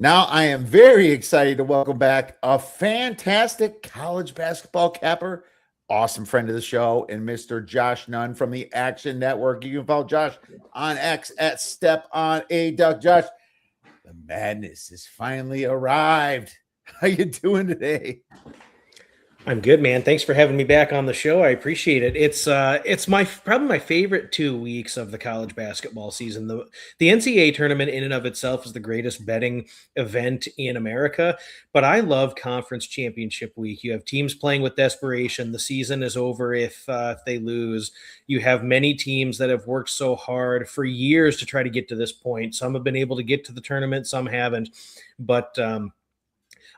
Now I am very excited to welcome back a fantastic college basketball capper, awesome friend of the show, and Mr. Josh Nunn from the Action Network. You can follow Josh on X at Step on a Duck. Josh, the madness has finally arrived. How you doing today? I'm good, man. Thanks for having me back on the show. I appreciate it. It's my probably my favorite 2 weeks of the college basketball season. The NCAA tournament in and of itself is the greatest betting event in America, but I love conference championship week. You have teams playing with desperation. The season is over if they lose. You have many teams that have worked so hard for years to try to get to this point. Some have been able to get to the tournament, some haven't, but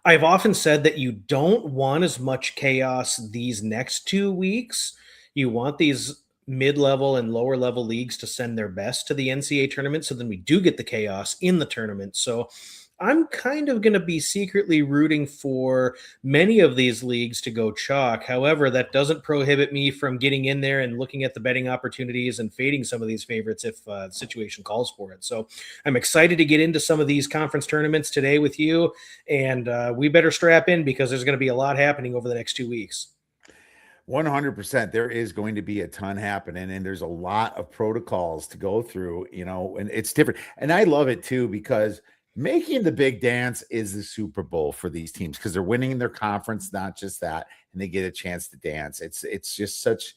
I've often said that you don't want as much chaos these next 2 weeks. You want these mid-level and lower level leagues to send their best to the NCAA tournament. So then we do get the chaos in the tournament. So I'm kind of going to be secretly rooting for many of these leagues to go chalk. However, that doesn't prohibit me from getting in there and looking at the betting opportunities and fading some of these favorites if the situation calls for it. So I'm excited to get into some of these conference tournaments today with you. And we better strap in because there's going to be a lot happening over the next 2 weeks. 100%. There is going to be a ton happening, and there's a lot of protocols to go through, and it's different. And I love it too because making the big dance is the Super Bowl for these teams because they're winning in their conference, not just that, and they get a chance to dance. It's just such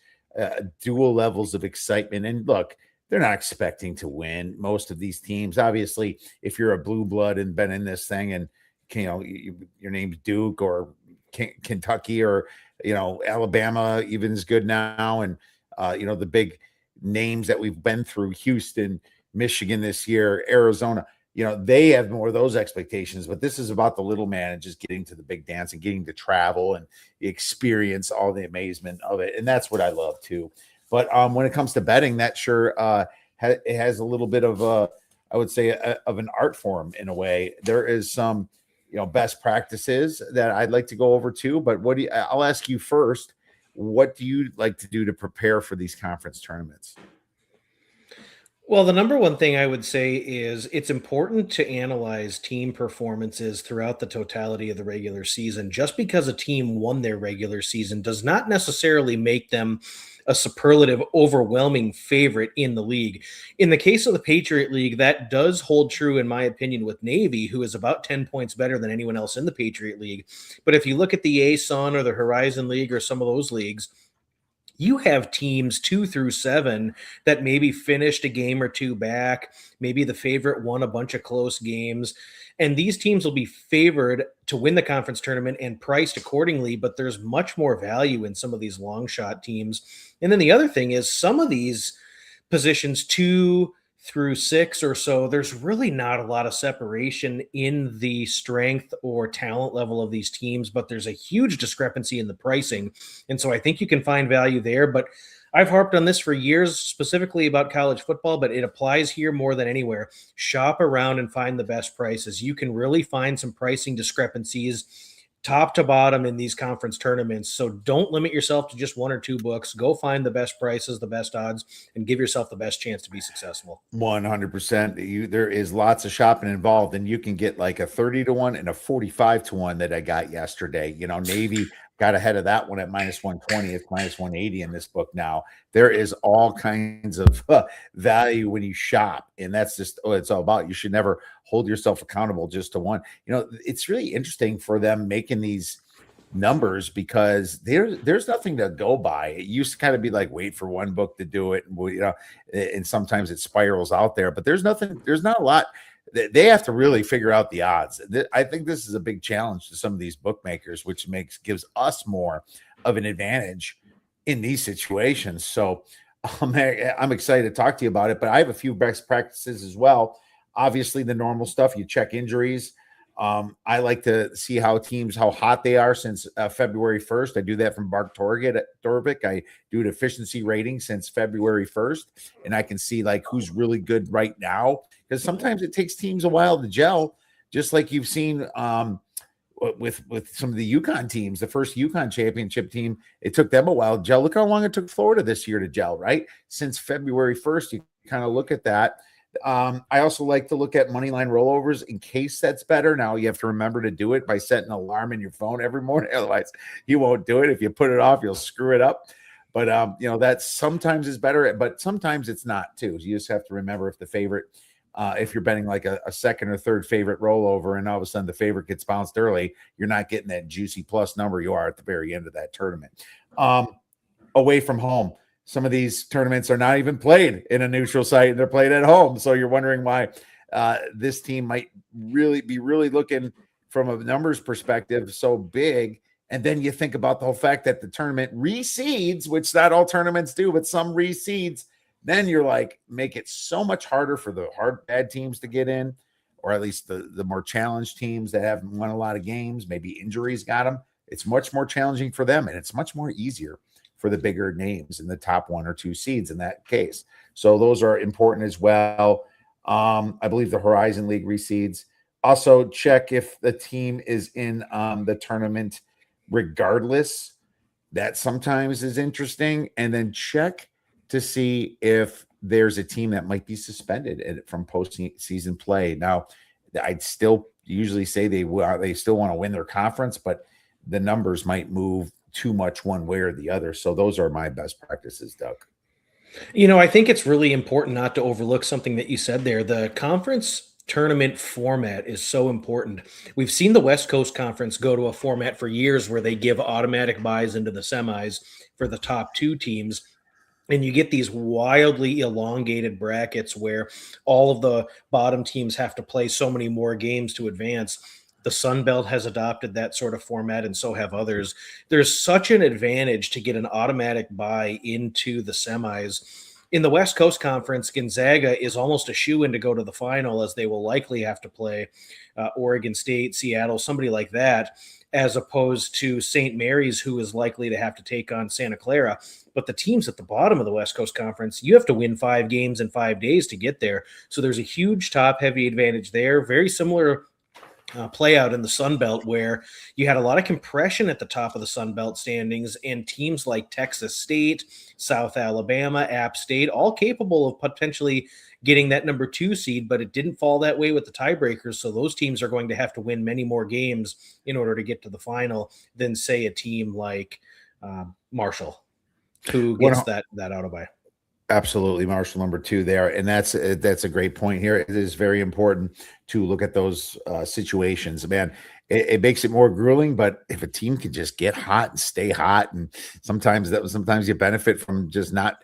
dual levels of excitement. And look, they're not expecting to win. Most of these teams, obviously, if you're a blue blood and been in this thing, and your name's Duke or Kentucky or Alabama, even is good now, and the big names that we've been through, Houston, Michigan this year, Arizona. They have more of those expectations, but this is about the little man and just getting to the big dance and getting to travel and experience all the amazement of it. And that's what I love too. But when it comes to betting, that sure it has a little bit of I would say of an art form in a way. There is some, best practices that I'd like to go over too. But I'll ask you first, what do you like to do to prepare for these conference tournaments? Well, the number one thing I would say is it's important to analyze team performances throughout the totality of the regular season. Just because a team won their regular season does not necessarily make them a superlative, overwhelming favorite in the league. In the case of the Patriot League, that does hold true, in my opinion, with Navy, who is about 10 points better than anyone else in the Patriot League. But if you look at the ASUN or the Horizon League or some of those leagues, you have teams 2 through 7 that maybe finished a game or two back. Maybe the favorite won a bunch of close games. And these teams will be favored to win the conference tournament and priced accordingly, but there's much more value in some of these long shot teams. And then the other thing is some of these positions 2 through 6 or so, there's really not a lot of separation in the strength or talent level of these teams, but there's a huge discrepancy in the pricing. And so I think you can find value there. But I've harped on this for years, specifically about college football, but it applies here more than anywhere. Shop around and find the best prices. You can really find some pricing discrepancies top to bottom in these conference tournaments. So don't limit yourself to just one or two books. Go find the best prices, the best odds, and give yourself the best chance to be successful. 100%. There is lots of shopping involved, and you can get like a 30-1 and a 45-1 that I got yesterday. Navy got ahead of that one at -120. It's -180 in this book now. There is all kinds of value when you shop, and that's just it's all about. You should never hold yourself accountable just to one. It's really interesting for them making these numbers because there's nothing to go by. It used to kind of be like wait for one book to do it, and sometimes it spirals out there. But there's not a lot. They have to really figure out the odds. I think this is a big challenge to some of these bookmakers, which gives us more of an advantage in these situations. So I'm excited to talk to you about it, but I have a few best practices as well. Obviously, the normal stuff, you check injuries. I like to see how hot they are since February 1st. I do that from Mark Torvik. I do an efficiency rating since February 1st, and I can see like who's really good right now. Because sometimes it takes teams a while to gel, just like you've seen with some of the UConn teams. The first UConn championship team, it took them a while to gel. Look how long it took Florida this year to gel, right? Since February 1st, you kind of look at that. I also like to look at money line rollovers in case that's better. Now you have to remember to do it by setting an alarm in your phone every morning. Otherwise, you won't do it. If you put it off, you'll screw it up. But that sometimes is better, but sometimes it's not too. You just have to remember if the favorite, if you're betting like a second or third favorite rollover, and all of a sudden the favorite gets bounced early, you're not getting that juicy plus number you are at the very end of that tournament. Away from home, some of these tournaments are not even played in a neutral site, and they're played at home. So you're wondering why this team might be really looking from a numbers perspective so big. And then you think about the whole fact that the tournament reseeds, which not all tournaments do, but some reseeds. Then you're like, make it so much harder for the bad teams to get in, or at least the more challenged teams that haven't won a lot of games. Maybe injuries got them. It's much more challenging for them, and it's much more easier for the bigger names in the top 1 or 2 seeds in that case. So those are important as well. I believe the Horizon League reseeds. Also check if the team is in the tournament regardless. That sometimes is interesting. And then check to see if there's a team that might be suspended from postseason play. Now, I'd still usually say they still want to win their conference, but the numbers might move too much one way or the other. So those are my best practices, Doug. I think it's really important not to overlook something that you said there. The conference tournament format is so important. We've seen the West Coast Conference go to a format for years where they give automatic buys into the semis for the top 2 teams. And you get these wildly elongated brackets where all of the bottom teams have to play so many more games to advance. The Sun Belt has adopted that sort of format, and so have others. There's such an advantage to get an automatic buy into the semis. In the West Coast Conference, Gonzaga is almost a shoe-in to go to the final, as they will likely have to play Oregon State, Seattle, somebody like that, as opposed to St. Mary's, who is likely to have to take on Santa Clara. But the teams at the bottom of the West Coast Conference, you have to win 5 games in 5 days to get there. So there's a huge top-heavy advantage there. Very similar play out in the Sun Belt, where you had a lot of compression at the top of the Sun Belt standings, and teams like Texas State, South Alabama, App State, all capable of potentially getting that number 2 seed, but it didn't fall that way with the tiebreakers. So those teams are going to have to win many more games in order to get to the final than, say, a team like Marshall, who gets that auto buy. Absolutely, Marshall number 2 there, and that's a great point here. It is very important to look at those situations. Man, it makes it more grueling, but if a team can just get hot and stay hot, and sometimes you benefit from just not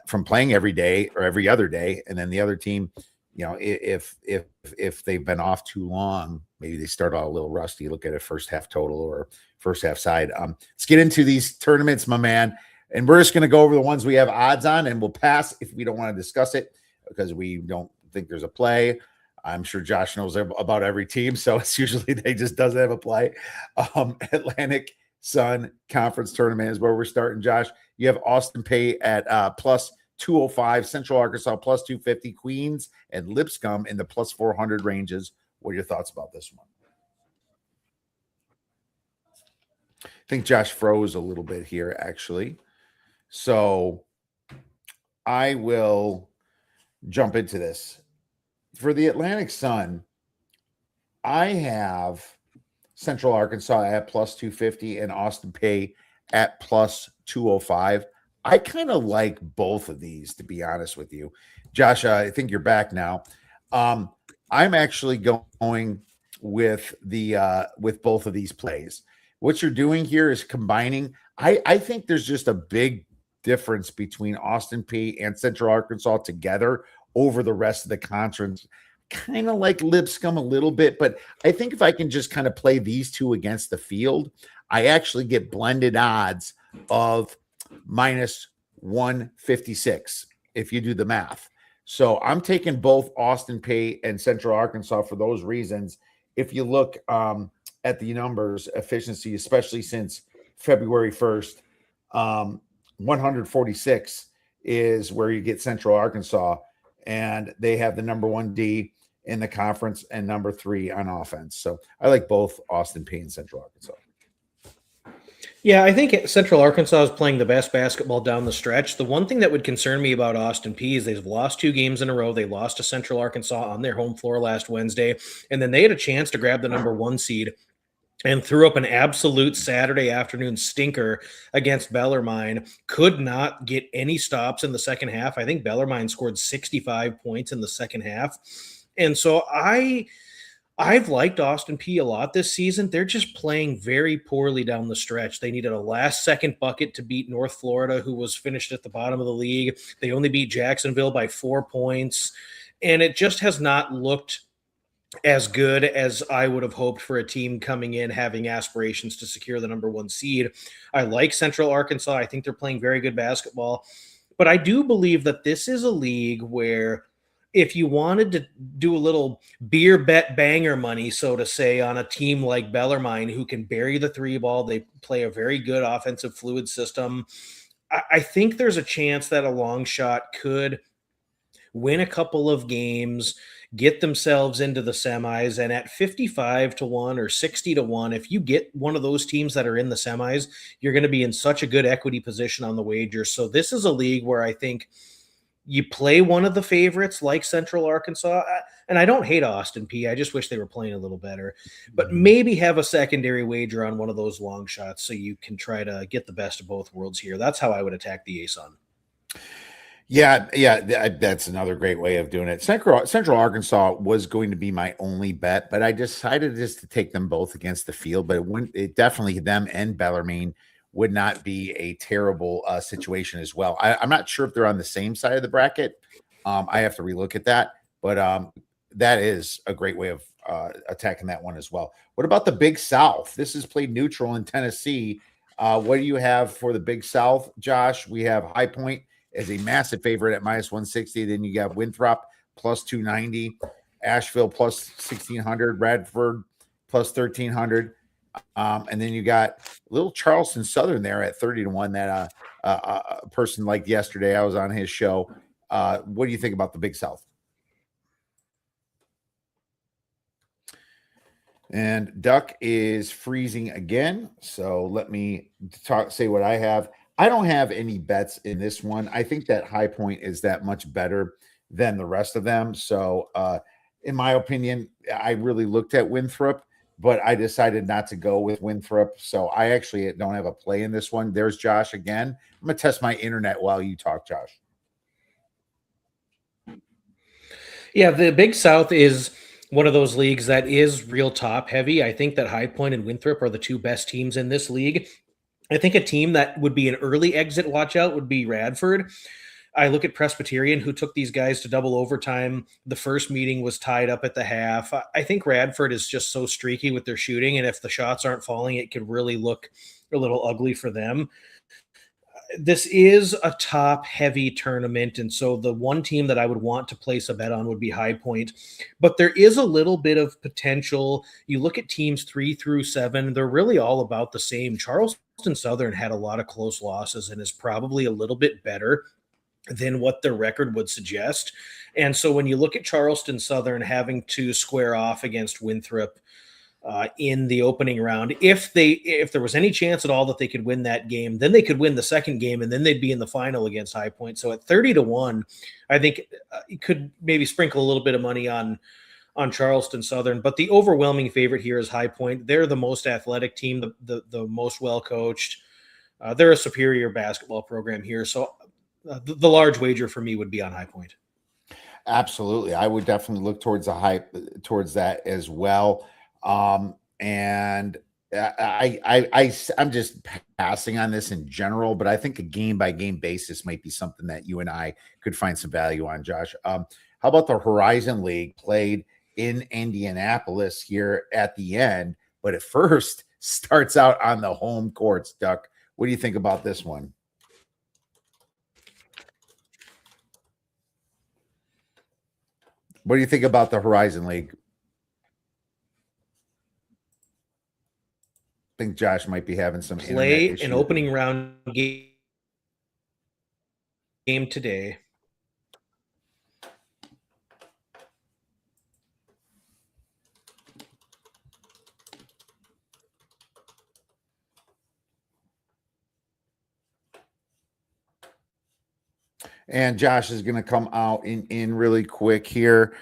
from playing every day or every other day, and then the other team, if they've been off too long, maybe they start out a little rusty. Look at a first half total or first half side. Let's get into these tournaments, my man. And we're just going to go over the ones we have odds on, and we'll pass if we don't want to discuss it because we don't think there's a play. I'm sure Josh knows about every team, so it's usually they just doesn't have a play. Atlantic Sun Conference Tournament is where we're starting, Josh. You have Austin Pay at plus 205, Central Arkansas plus 250, Queens and Lipscomb in the plus 400 ranges. What are your thoughts about this one? I think Josh froze a little bit here, actually. So I will jump into this. For the Atlantic Sun, I have Central Arkansas at plus 250 and Austin Pay at plus 205. I kind of like both of these, to be honest with you. Josh, I think you're back now. I'm actually going with with both of these plays. What you're doing here is combining. I think there's just a big difference between Austin P and Central Arkansas together over the rest of the conference. Kind of like Lipscomb a little bit, but I think if I can just kind of play these two against the field, I actually get blended odds of minus 156 if you do the math. So I'm taking both Austin Pay and Central Arkansas for those reasons. If you look at the numbers, efficiency, especially since February 1st, 146 is where you get Central Arkansas, and they have the number 1 D in the conference and number 3 on offense. So I like both Austin Pay and Central Arkansas. Yeah, I think Central Arkansas is playing the best basketball down the stretch. The one thing that would concern me about Austin Peay is they've lost 2 games in a row. They lost to Central Arkansas on their home floor last Wednesday, and then they had a chance to grab the number 1 seed and threw up an absolute Saturday afternoon stinker against Bellarmine. Could not get any stops in the second half. I think Bellarmine scored 65 points in the second half. And so I've liked Austin Peay a lot this season. They're just playing very poorly down the stretch. They needed a last second bucket to beat North Florida, who was finished at the bottom of the league. They only beat Jacksonville by 4 points. And it just has not looked as good as I would have hoped for a team coming in having aspirations to secure the number 1 seed. I like Central Arkansas. I think they're playing very good basketball. But I do believe that this is a league where if you wanted to do a little beer bet banger money, so to say, on a team like Bellarmine who can bury the 3 ball, they play a very good offensive fluid system. I think there's a chance that a long shot could win a couple of games, get themselves into the semis, and at 55 to 1 or 60 to 1, if you get one of those teams that are in the semis, you're going to be in such a good equity position on the wager. So this is a league where I think you play one of the favorites like Central Arkansas, and I don't hate Austin Peay. I just wish they were playing a little better, but maybe have a secondary wager on one of those long shots so you can try to get the best of both worlds here. That's how I would attack the ASUN. Yeah, that's another great way of doing it. Central Arkansas was going to be my only bet, but I decided just to take them both against the field. But it definitely them and Bellarmine would not be a terrible situation as well. I'm not sure if they're on the same side of the bracket. I have to relook at that, but that is a great way of attacking that one as well. What about the Big South? This is played neutral in Tennessee. What do you have for the Big South, Josh? We have High Point as a massive favorite at minus 160. Then you got Winthrop plus 290, Asheville plus 1600, Radford plus 1300. And then you got little Charleston Southern there at 30 to 1 that a person like yesterday, I was on his show. What do you think about the Big South? And Duck is freezing again. So let me say what I have. I don't have any bets in this one. I think that High Point is that much better than the rest of them. So, in my opinion, I really looked at Winthrop, but I decided not to go with Winthrop. So I actually don't have a play in this one. There's Josh again. I'm going to test my internet while you talk, Josh. Yeah, the Big South is one of those leagues that is real top heavy. I think that High Point and Winthrop are the 2 best teams in this league. I think a team that would be an early exit watch out would be Radford. I look at Presbyterian, who took these guys to double overtime. The first meeting was tied up at the half. I think Radford is just so streaky with their shooting, and if the shots aren't falling, it could really look a little ugly for them. This is a top heavy tournament, and so the one team that I would want to place a bet on would be High Point, but there is a little bit of potential. You look at teams 3 through 7, they're really all about the same. Charleston Southern had a lot of close losses and is probably a little bit better than what their record would suggest. And so when you look at Charleston Southern having to square off against Winthrop in the opening round, if there was any chance at all that they could win that game, then they could win the second game, and then they'd be in the final against High Point. So at 30 to 1, I think you could maybe sprinkle a little bit of money on Charleston Southern, but the overwhelming favorite here is High Point. They're the most athletic team, the most well coached. They're a superior basketball program here. So the large wager for me would be on High Point. Absolutely. I would definitely look towards towards that as well. And I'm just passing on this in general, but I think a game by game basis might be something that you and I could find some value on, Josh. How about the Horizon League played in Indianapolis here at the end, but at first starts out on the home courts, Duck? What do you think about this one? What do you think about the Horizon League? I think Josh might be having some Play internet an issues. opening round game today. and Josh is going to come out in really quick here.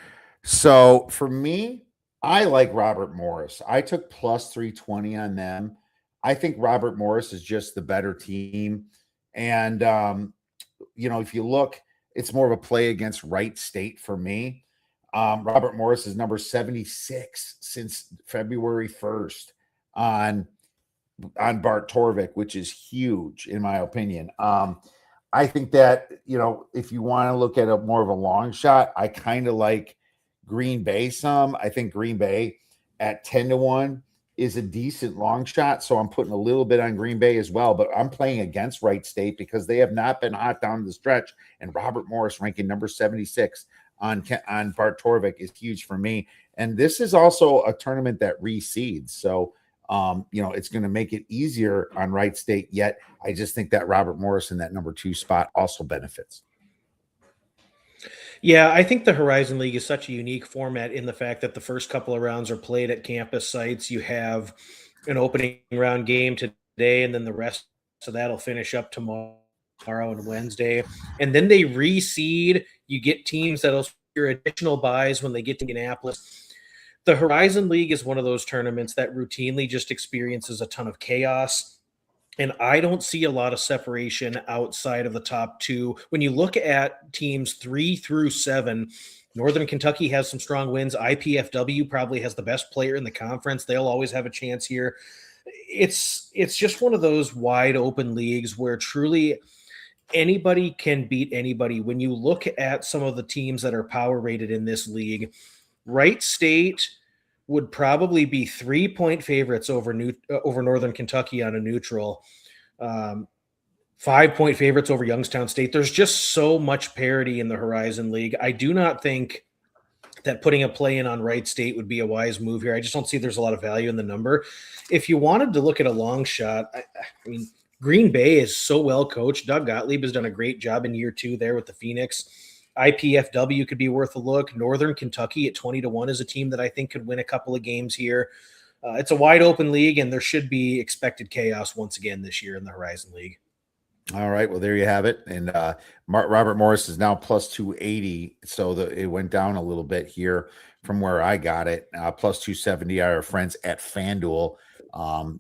So for me, I like Robert Morris. I took plus 320 on them. I think Robert Morris is just the better team. And, if you look, it's more of a play against Wright State for me. Robert Morris is number 76 since February 1st on Bart Torvik, which is huge in my opinion. I think that, if you want to look at a more of a long shot, I kind of like Green Bay some. I think Green Bay at 10-1 is a decent long shot. So I'm putting a little bit on Green Bay as well, but I'm playing against Wright State because they have not been hot down the stretch. And Robert Morris ranking number 76 on Bart Torvik is huge for me. And this is also a tournament that reseeds. So, it's going to make it easier on Wright State. Yet I just think that Robert Morris in that number 2 spot also benefits. Yeah, I think the Horizon League is such a unique format in the fact that the first couple of rounds are played at campus sites. You have an opening round game today, and then the rest of that'll finish up tomorrow and Wednesday. And then they reseed. You get teams that'll secure additional buys when they get to Indianapolis. The Horizon League is one of those tournaments that routinely just experiences a ton of chaos. And I don't see a lot of separation outside of the top 2. When you look at teams 3 through 7, Northern Kentucky has some strong wins. IPFW probably has the best player in the conference. They'll always have a chance here. It's just one of those wide open leagues where truly anybody can beat anybody. When you look at some of the teams that are power rated in this league, Wright State would probably be 3-point favorites over Northern Kentucky on a neutral, 5-point favorites over Youngstown State. There's just so much parity in the Horizon League. I do not think that putting a play in on Wright State would be a wise move here. I just don't see there's a lot of value in the number. If you wanted to look at a long shot, I mean, Green Bay is so well coached. Doug Gottlieb has done a great job in year 2 there with the Phoenix. IPFW could be worth a look. Northern Kentucky at 20-1 is a team that I think could win a couple of games here. It's a wide open league, and there should be expected chaos once again this year in the Horizon League. All right. Well, there you have it. And Robert Morris is now plus 280. So it went down a little bit here from where I got it. Plus 270 are our friends at FanDuel,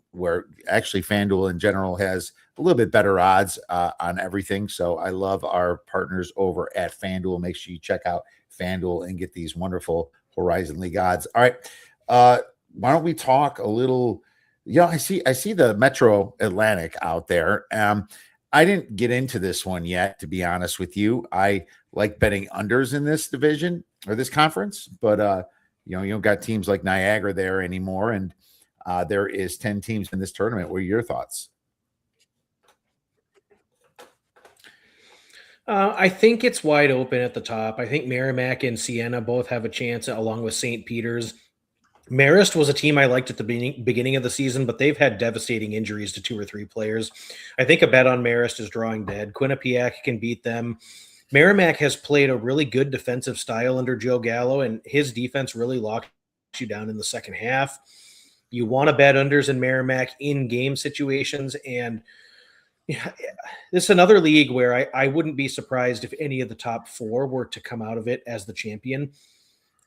where actually FanDuel in general has a little bit better odds on everything. So I love our partners over at FanDuel. Make sure you check out FanDuel and get these wonderful Horizon League odds. All right. Why don't we talk a little? I see the Metro Atlantic out there. I didn't get into this one yet, to be honest with you. I like betting unders in this division or this conference, but you don't got teams like Niagara there anymore. And there is 10 teams in this tournament. What are your thoughts? I think it's wide open at the top. I think Merrimack and Siena both have a chance, along with St. Peter's. Marist was a team I liked at the beginning of the season, but they've had devastating injuries to 2 or 3 players. I think a bet on Marist is drawing dead. Quinnipiac can beat them. Merrimack has played a really good defensive style under Joe Gallo, and his defense really locked you down in the second half. You want to bet unders in Merrimack in game situations, and this is another league where I wouldn't be surprised if any of the top 4 were to come out of it as the champion.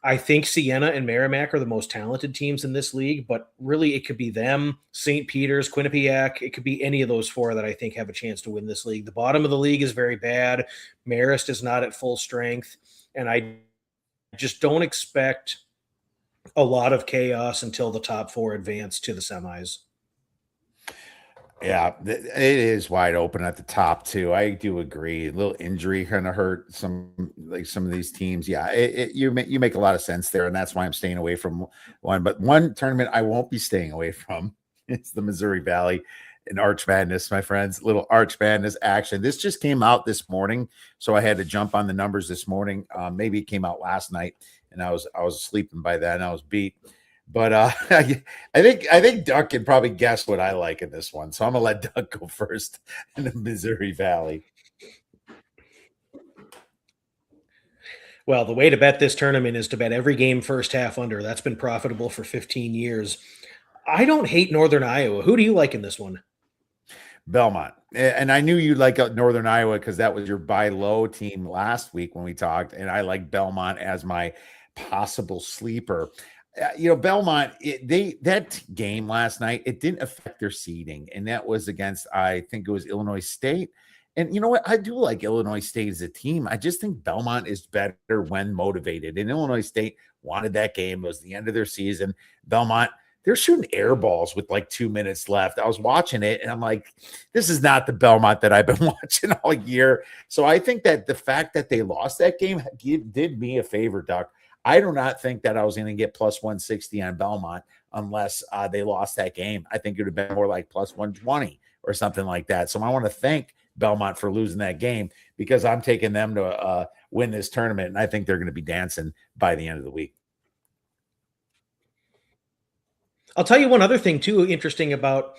I think Siena and Merrimack are the most talented teams in this league, but really it could be them, St. Peter's, Quinnipiac. It could be any of those 4 that I think have a chance to win this league. The bottom of the league is very bad. Marist is not at full strength, and I just don't expect a lot of chaos until the top 4 advance to the semis. Yeah, it is wide open at the top too. I do agree. A little injury kind of hurt some of these teams. Yeah, you make a lot of sense there, and that's why I'm staying away from one. But one tournament I won't be staying away from. It's the Missouri Valley and Arch Madness, my friends. Little Arch Madness action. This just came out this morning, so I had to jump on the numbers this morning. Maybe it came out last night, and I was sleeping by then. I was beat. But I think Duck can probably guess what I like in this one. So I'm going to let Duck go first in the Missouri Valley. Well, the way to bet this tournament is to bet every game first half under. That's been profitable for 15 years. I don't hate Northern Iowa. Who do you like in this one? Belmont. And I knew you'd like Northern Iowa because that was your buy low team last week when we talked, and I like Belmont as my possible sleeper. Belmont, that game last night, it didn't affect their seeding, and that was against, I think it was Illinois State. And you know what? I do like Illinois State as a team. I just think Belmont is better when motivated. And Illinois State wanted that game. It was the end of their season. Belmont, they're shooting air balls with like 2 minutes left. I was watching it and I'm like, this is not the Belmont that I've been watching all year. So I think that the fact that they lost that game did me a favor, Duck. I do not think that I was going to get plus 160 on Belmont unless they lost that game. I think it would have been more like plus 120 or something like that. So I want to thank Belmont for losing that game because I'm taking them to win this tournament, and I think they're going to be dancing by the end of the week. I'll tell you one other thing too interesting about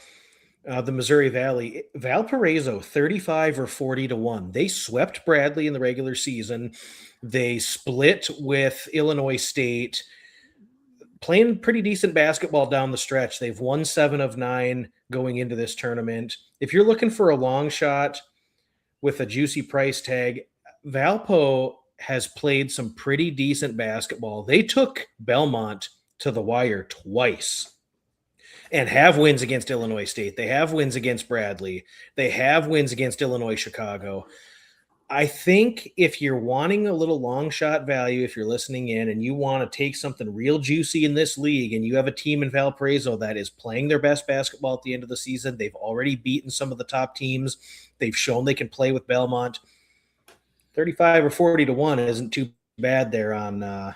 the Missouri Valley. Valparaiso 35 or 40 to 1. They swept Bradley in the regular season. They split with Illinois State, playing pretty decent basketball down the stretch. They've won 7 of 9 going into this tournament. If you're looking for a long shot with a juicy price tag, Valpo has played some pretty decent basketball. They took Belmont to the wire twice and have wins against Illinois State. They have wins against Bradley. They have wins against Illinois Chicago. I think if you're wanting a little long shot value, if you're listening in and you want to take something real juicy in this league and you have a team in Valparaiso that is playing their best basketball at the end of the season, they've already beaten some of the top teams. They've shown they can play with Belmont. 35 or 40 to 1 isn't too bad there on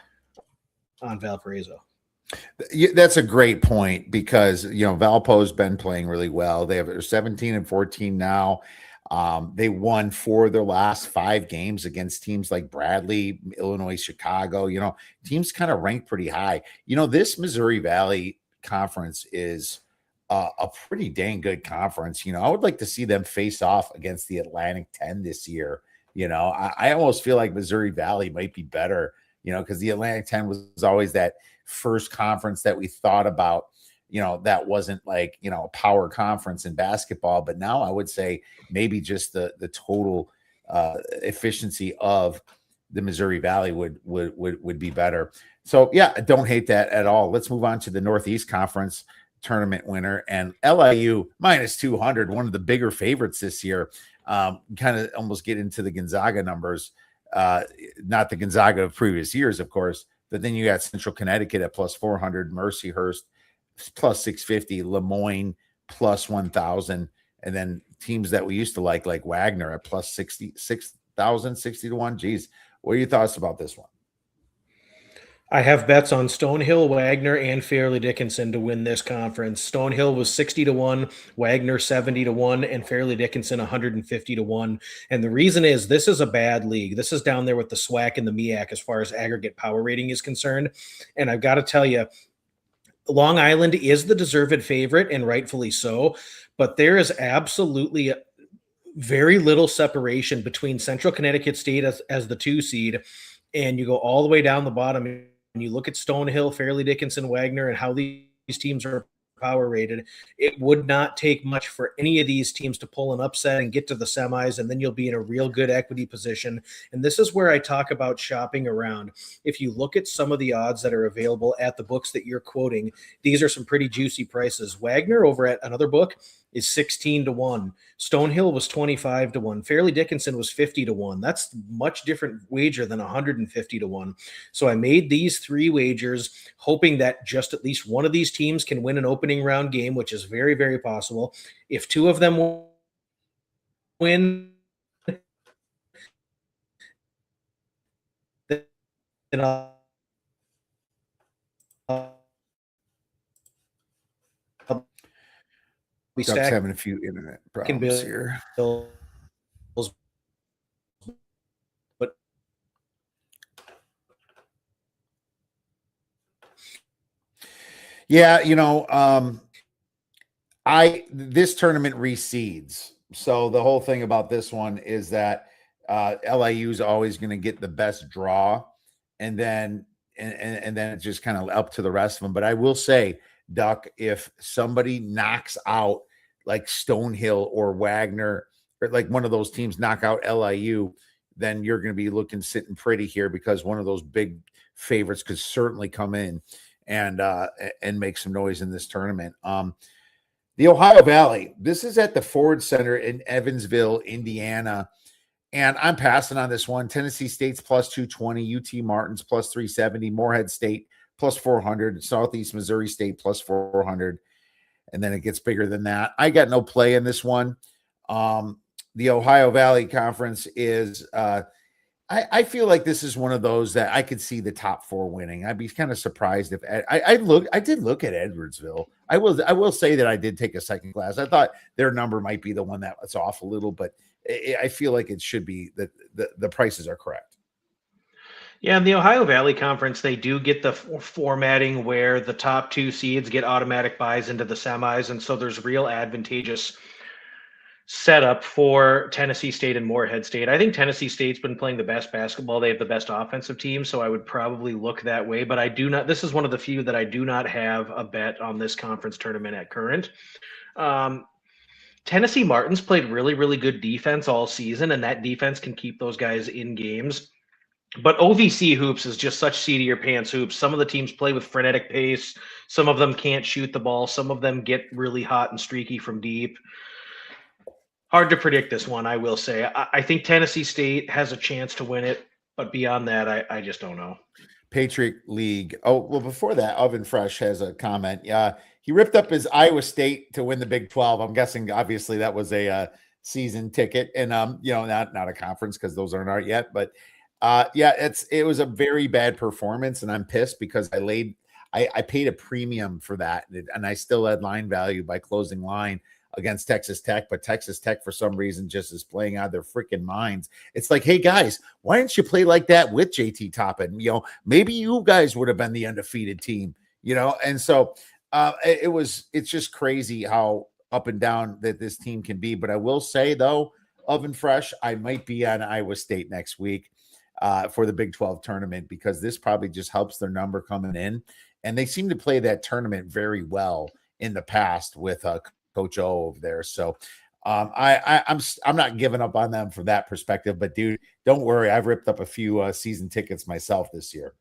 Valparaiso. That's a great point because, Valpo's been playing really well. They're 17 and 14 now. They won 4 of their last 5 games against teams like Bradley, Illinois, Chicago, teams kind of ranked pretty high. This Missouri Valley conference is a pretty dang good conference. I would like to see them face off against the Atlantic 10 this year. I almost feel like Missouri Valley might be better, because the Atlantic 10 was always that first conference that we thought about, that wasn't like, a power conference in basketball. But now I would say maybe just the total efficiency of the Missouri Valley would be better. So, yeah, I don't hate that at all. Let's move on to the Northeast Conference tournament winner, and LIU minus 200, one of the bigger favorites this year. Kind of almost get into the Gonzaga numbers, not the Gonzaga of previous years, of course, but then you got Central Connecticut at plus 400, Mercyhurst plus 650, Lemoyne plus 1,000, and then teams that we used to like Wagner at plus 66,000, 60 to 1. Geez, what are your thoughts about this one? I have bets on Stonehill, Wagner, and Fairleigh Dickinson to win this conference. Stonehill was 60 to 1, Wagner 70 to 1, and Fairleigh Dickinson 150 to 1. And the reason is this is a bad league. This is down there with the SWAC and the MEAC as far as aggregate power rating is concerned. And I've got to tell you, Long Island is the deserved favorite, and rightfully so, but there is absolutely very little separation between Central Connecticut State as the 2 seed, and you go all the way down the bottom, and you look at Stonehill, Fairleigh Dickinson, Wagner, and how these teams are power rated. It would not take much for any of these teams to pull an upset and get to the semis, and then you'll be in a real good equity position. And this is where I talk about shopping around. If you look at some of the odds that are available at the books that you're quoting, these are some pretty juicy prices. Wagner over at another book is 16 to 1. Stonehill was 25 to 1. Fairleigh Dickinson was 50 to 1. That's much different wager than 150 to 1. So I made these 3 wagers hoping that just at least one of these teams can win an opening round game, which is very, very possible. If 2 of them win, then I'll be Duck's having a few internet problems here. But yeah, this tournament reseeds. So the whole thing about this one is that LIU is always going to get the best draw, and then it's just kind of up to the rest of them. But I will say, Duck, if somebody knocks out like Stonehill or Wagner, or like one of those teams knock out LIU, then you're going to be looking sitting pretty here, because one of those big favorites could certainly come in and make some noise in this tournament. The Ohio Valley, this is at the Ford Center in Evansville, Indiana. And I'm passing on this one. Tennessee State's plus 220, UT Martin's plus 370, Morehead State plus 400, Southeast Missouri State plus 400. And then it gets bigger than that. I got no play in this one. The Ohio Valley Conference is, I feel like this is one of those that I could see the top 4 winning. I'd be kind of surprised if I did look at Edwardsville. I will say that I did take a second class. I thought their number might be the one that was off a little, but I feel like it should be that the prices are correct. Yeah, in the Ohio Valley Conference, they do get the formatting where the top 2 seeds get automatic buys into the semis, and so there's real advantageous setup for Tennessee State and Morehead State. I think Tennessee State's been playing the best basketball. They have the best offensive team, so I would probably look that way. But I do not. This is one of the few that I do not have a bet on this conference tournament at current. Tennessee Martin's played really, really good defense all season, and that defense can keep those guys in games. But OVC hoops is just such seat of your pants hoops. Some of the teams play with frenetic pace. Some of them can't shoot the ball. Some of them get really hot and streaky from deep. Hard to predict this one, I will say. I think Tennessee State has a chance to win it, but beyond that, I just don't know. Patriot League. Oh, well, before that, Oven Fresh has a comment. He ripped up his Iowa State to win the Big 12. I'm guessing, obviously, that was a season ticket, and not a conference, because those aren't out yet. But it was a very bad performance, and I'm pissed because I paid a premium for that, and I still had line value by closing line against Texas Tech, but Texas Tech for some reason just is playing out of their freaking minds. It's like, hey guys, why didn't you play like that with JT Toppin? Maybe you guys would have been the undefeated team, And so it's just crazy how up and down that this team can be. But I will say though, Oven Fresh, I might be on Iowa State next week for the Big 12 tournament, because this probably just helps their number coming in. And they seem to play that tournament very well in the past with Coach O over there. So I'm not giving up on them from that perspective, but dude, don't worry. I've ripped up a few season tickets myself this year.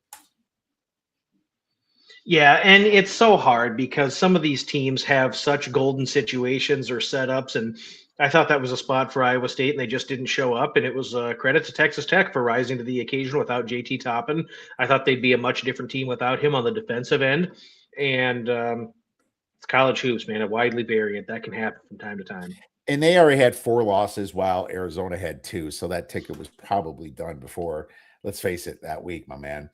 Yeah, and it's so hard because some of these teams have such golden situations or setups, and I thought that was a spot for Iowa State, and they just didn't show up. And it was credit to Texas Tech for rising to the occasion without JT Toppin. I thought they'd be a much different team without him on the defensive end. And it's college hoops, man. A widely variant. That can happen from time to time. And they already had 4 losses while Arizona had 2. So that ticket was probably done before, let's face it, that week, my man.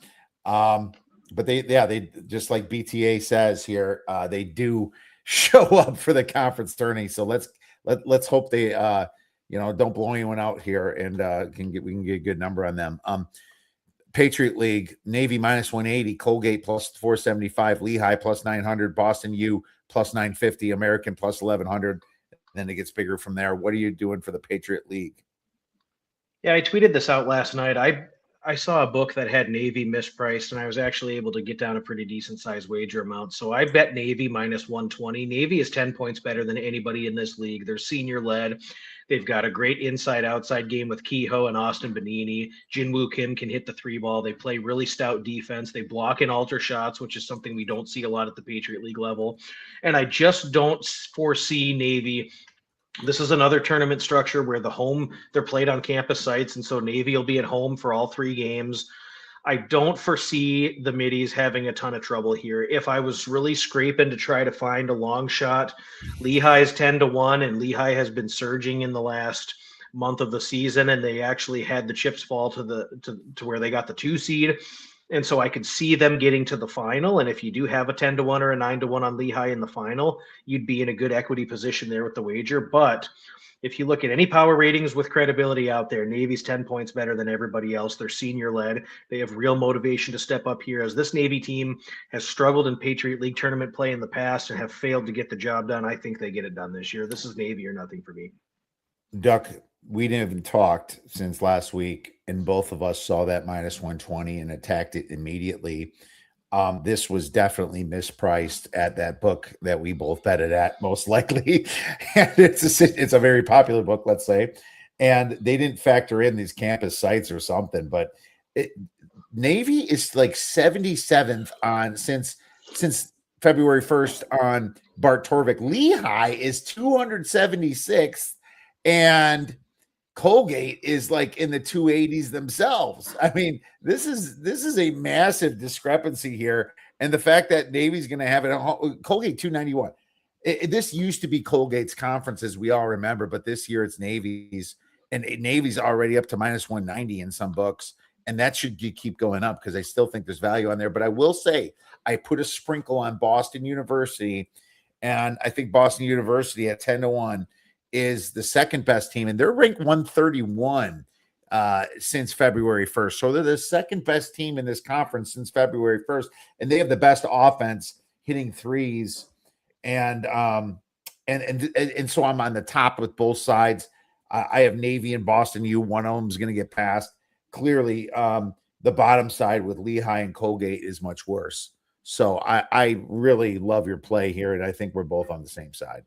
But they just like BTA says here, they do show up for the conference tourney. So let's hope they don't blow anyone out here, and we can get a good number on them. Patriot League, Navy minus 180, Colgate plus 475, Lehigh plus 900, Boston U plus 950, American plus 1100. Then it gets bigger from there. What are you doing for the Patriot League? Yeah, I tweeted this out last night. I saw a book that had Navy mispriced, and I was actually able to get down a pretty decent sized wager amount. So I bet Navy minus 120. Navy is 10 points better than anybody in this league. They're senior led. They've got a great inside-outside game with Kehoe and Austin Benini. Jinwoo Kim can hit the 3 ball. They play really stout defense. They block and alter shots, which is something we don't see a lot at the Patriot League level. And I just don't foresee Navy. This is another tournament structure where they're played on campus sites, and so Navy will be at home for all 3 games. I don't foresee the middies having a ton of trouble here. If I was really scraping to try to find a long shot, Lehigh is 10-1, and Lehigh has been surging in the last month of the season, and they actually had the chips fall to where they got the 2 seed. And so I could see them getting to the final. And if you do have a 10-1 or a 9-1 on Lehigh in the final, you'd be in a good equity position there with the wager. But if you look at any power ratings with credibility out there, Navy's 10 points better than everybody else. They're senior led. They have real motivation to step up here, as this Navy team has struggled in Patriot League tournament play in the past and have failed to get the job done. I think they get it done this year. This is Navy or nothing for me. Duck, we didn't even talked since last week, and both of us saw that minus 120 and attacked it immediately. This was definitely mispriced at that book that we both betted at, most likely. And it's a very popular book, let's say. And they didn't factor in these campus sites or something, but it, Navy is like 77th on since February 1st on Bart Torvik. Lehigh is 276th, and Colgate is like in the 280s themselves. I mean, this is a massive discrepancy here, and the fact that Navy's going to have it Colgate 291. This used to be Colgate's conference, as we all remember, but this year it's Navy's, and Navy's already up to minus 190 in some books, and that should keep going up because I still think there's value on there. But I will say, I put a sprinkle on Boston University, and I think Boston University at 10-1 is the second best team, and they're ranked 131 since February 1st. So they're the second best team in this conference since February 1st, and they have the best offense hitting threes. And so I'm on the top with both sides. I have Navy and Boston U. One of them is going to get past. Clearly, the bottom side with Lehigh and Colgate is much worse. So I really love your play here, and I think we're both on the same side.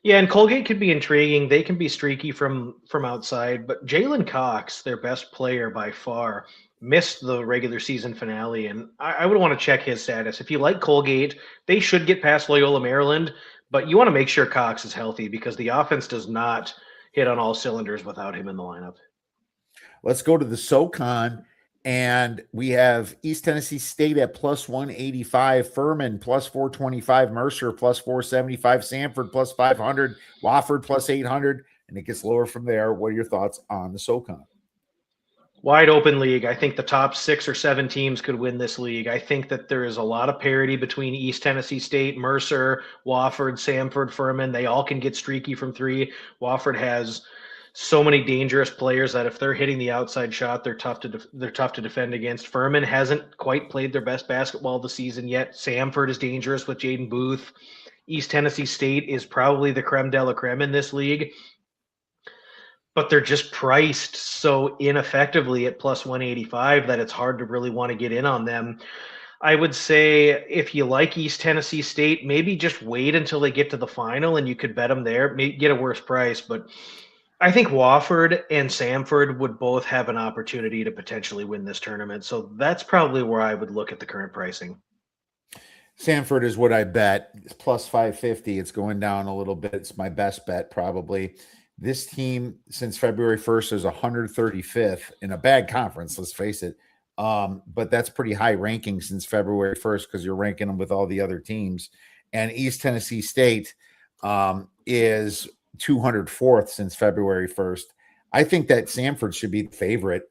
Yeah, and Colgate could be intriguing. They can be streaky from outside, but Jalen Cox, their best player by far, missed the regular season finale, and I would want to check his status. If you like Colgate, they should get past Loyola Maryland, but you want to make sure Cox is healthy because the offense does not hit on all cylinders without him in the lineup. Let's go to the SoCon, and we have East Tennessee State at plus 185, Furman plus 425, Mercer plus 475, Samford plus 500, Wofford plus 800, and it gets lower from there. What are your thoughts on the SoCon? Wide open league. I think the top 6 or 7 teams could win this league. I think that there is a lot of parity between East Tennessee State, Mercer, Wofford, Samford, Furman. They all can get streaky from 3. Wofford has so many dangerous players that if they're hitting the outside shot, they're tough to defend against. Furman hasn't quite played their best basketball this season yet. Samford is dangerous with Jaden Booth. East Tennessee State is probably the creme de la creme in this league, but they're just priced so ineffectively at plus 185 that it's hard to really want to get in on them. I would say if you like East Tennessee State, maybe just wait until they get to the final and you could bet them there, maybe get a worse price, but I think Wofford and Samford would both have an opportunity to potentially win this tournament. So that's probably where I would look at the current pricing. Samford is what I bet. It's plus 550. It's going down a little bit. It's my best bet probably. This team since February 1st is 135th in a bad conference, let's face it. But that's pretty high ranking since February 1st because you're ranking them with all the other teams. And East Tennessee State is 204th since February 1st. I think that Samford should be the favorite.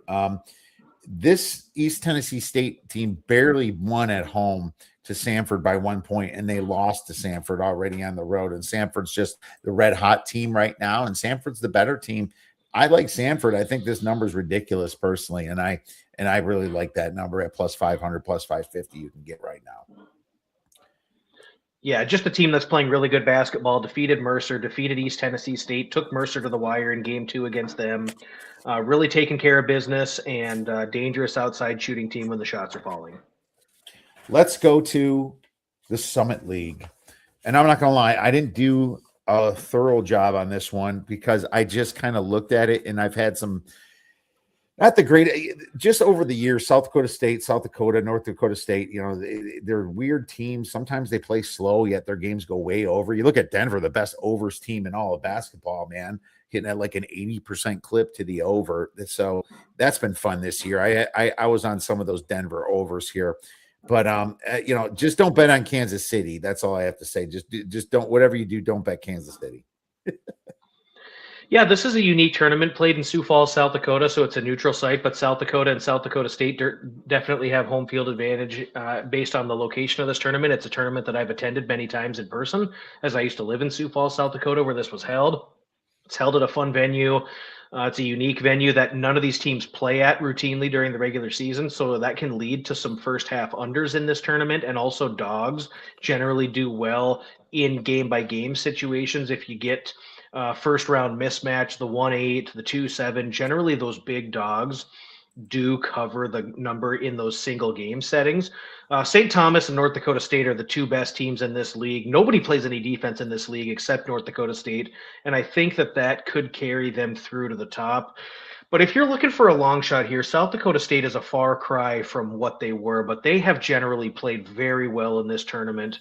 This East Tennessee State team barely won at home to Samford by 1 point, and they lost to Samford already on the road. And Samford's just the red hot team right now, and Samford's the better team. I like Samford. I think this number is ridiculous personally, and I really like that number at plus 500, plus 550 you can get right now. Yeah, just a team that's playing really good basketball, defeated Mercer, defeated East Tennessee State, took Mercer to the wire in game 2 against them, really taking care of business, and dangerous outside shooting team when the shots are falling. Let's go to the Summit League. And I'm not going to lie, I didn't do a thorough job on this one because I just kind of looked at it and I've had some, not the great, just over the years, South Dakota State, South Dakota, North Dakota State, you know, they're weird teams. Sometimes they play slow, yet their games go way over. You look at Denver, the best overs team in all of basketball, man, hitting at like an 80% clip to the over. So that's been fun this year. I was on some of those Denver overs here. But you know, just don't bet on Kansas City. That's all I have to say. Just don't, whatever you do, don't bet Kansas City. Yeah, this is a unique tournament played in Sioux Falls, South Dakota, so it's a neutral site, but South Dakota and South Dakota State definitely have home field advantage based on the location of this tournament. It's a tournament that I've attended many times in person, as I used to live in Sioux Falls, South Dakota, where this was held. It's held at a fun venue. It's a unique venue that none of these teams play at routinely during the regular season, so that can lead to some first half unders in this tournament, and also dogs generally do well in game-by-game situations. If you get first round mismatch, the 1-8, the 2-7, generally those big dogs do cover the number in those single game settings. St. Thomas and North Dakota State are the two best teams in this league. Nobody plays any defense in this league except North Dakota State, and I think that could carry them through to the top. But if you're looking for a long shot here, South Dakota State is a far cry from what they were, but they have generally played very well in this tournament.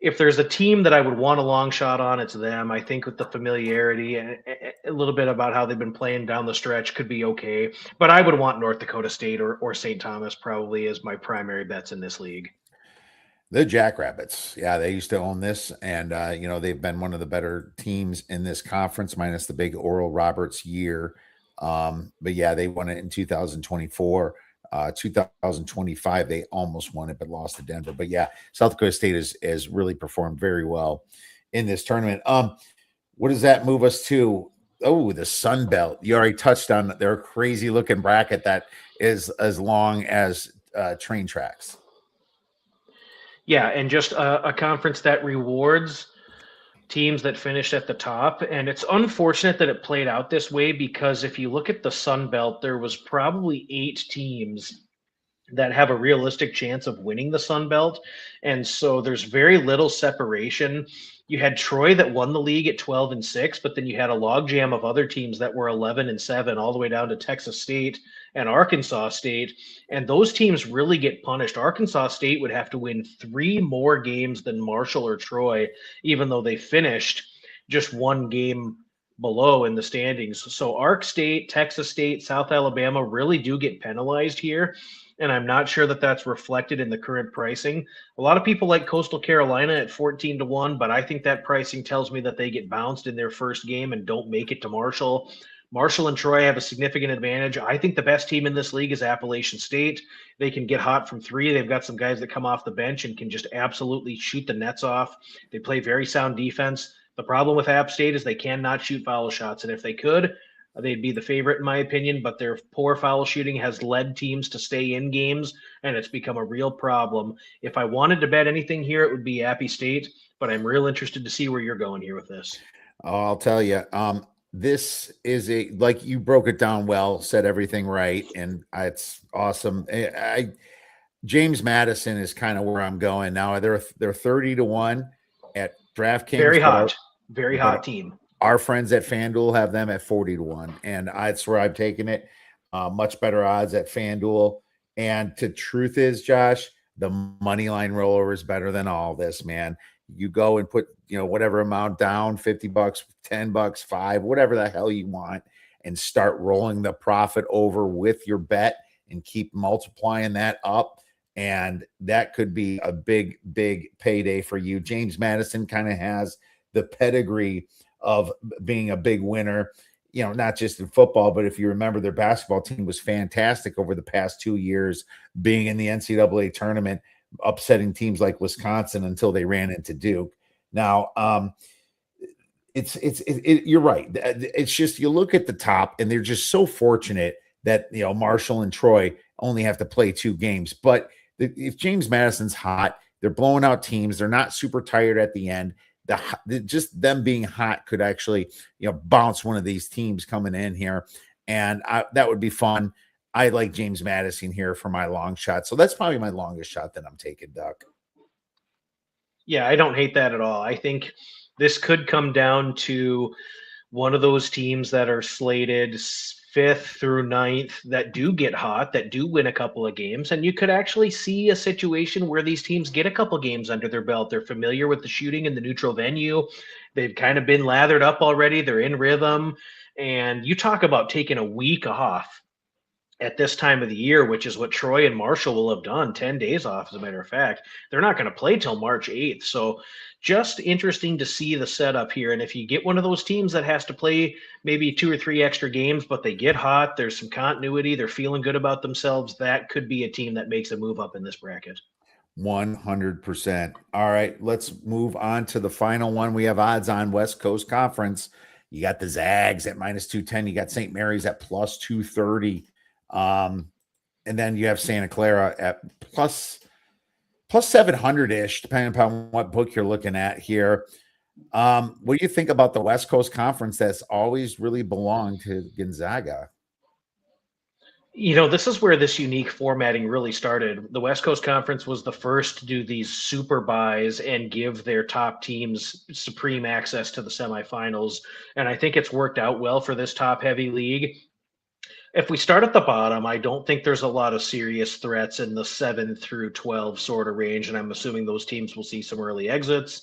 If there's a team that I would want a long shot on, it's them. I think with the familiarity and a little bit about how they've been playing down the stretch could be okay. But I would want North Dakota State or St. Thomas probably as my primary bets in this league. The Jackrabbits. Yeah, they used to own this, and they've been one of the better teams in this conference, minus the big Oral Roberts year. But yeah, they won it in 2024. 2025, they almost won it, but lost to Denver. But yeah, South Dakota State has really performed very well in this tournament. What does that move us to? Oh, the Sun Belt. You already touched on their crazy looking bracket that is as long as train tracks. Yeah, and just a conference that rewards teams that finished at the top. And it's unfortunate that it played out this way because if you look at the Sun Belt, there was probably 8 teams that have a realistic chance of winning the Sun Belt. And so there's very little separation. You had Troy that won the league at 12-6, but then you had a logjam of other teams that were 11-7, all the way down to Texas State and Arkansas State. And those teams really get punished. Arkansas State would have to win 3 more games than Marshall or Troy, even though they finished just 1 game below in the standings. So Ark State, Texas State, South Alabama really do get penalized here. And I'm not sure that that's reflected in the current pricing. A lot of people like Coastal Carolina at 14-1, but I think that pricing tells me that they get bounced in their first game and don't make it to Marshall. Marshall and Troy have a significant advantage. I think the best team in this league is Appalachian State. They can get hot from 3. They've got some guys that come off the bench and can just absolutely shoot the nets off. They play very sound defense. The problem with App State is they cannot shoot foul shots, and if they could, they'd be the favorite in my opinion, but their poor foul shooting has led teams to stay in games, and it's become a real problem. If I wanted to bet anything here, it would be Appy State, but I'm real interested to see where you're going here with this. Oh, I'll tell you, this is like you broke it down well, said everything right, and it's awesome. James Madison is kind of where I'm going now. They're 30-1 at DraftKings. Very hot team. Our friends at FanDuel have them at 40-1, and that's where I'm taking it. Much better odds at FanDuel. And the truth is, Josh, the money line rollover is better than all this, man. You go and put, whatever amount down, $50, $10, $5, whatever the hell you want, and start rolling the profit over with your bet and keep multiplying that up. And that could be a big, big payday for you. James Madison kind of has the pedigree of being a big winner, not just in football, but if you remember, their basketball team was fantastic over the past 2 years, being in the NCAA tournament, upsetting teams like Wisconsin until they ran into Duke. Now, you're right. It's just, you look at the top and they're just so fortunate that, Marshall and Troy only have to play 2 games. But if James Madison's hot, they're blowing out teams. They're not super tired at the end. Just them being hot could actually, bounce one of these teams coming in here. And that would be fun. I like James Madison here for my long shot. So that's probably my longest shot that I'm taking, Duck. Yeah, I don't hate that at all. I think this could come down to one of those teams that are slated 5th through 9th that do get hot, that do win a couple of games. And you could actually see a situation where these teams get a couple games under their belt. They're familiar with the shooting in the neutral venue. They've kind of been lathered up already. They're in rhythm. And you talk about taking a week off at this time of the year, which is what Troy and Marshall will have done, 10 days off, as a matter of fact. They're not going to play till March 8th. So just interesting to see the setup here. And if you get one of those teams that has to play maybe 2 or 3 extra games, but they get hot, there's some continuity, they're feeling good about themselves, that could be a team that makes a move up in this bracket. 100%. All right, let's move on to the final one. We have odds on West Coast Conference. You got the Zags at -210. You got St. Mary's at +230. And then you have Santa Clara at plus 700-ish, depending upon what book you're looking at here. What do you think about the West Coast Conference that's always really belonged to Gonzaga? This is where this unique formatting really started. The West Coast Conference was the first to do these super buys and give their top teams supreme access to the semifinals. And I think it's worked out well for this top heavy league. If we start at the bottom, I don't think there's a lot of serious threats in the 7 through 12 sort of range. And I'm assuming those teams will see some early exits.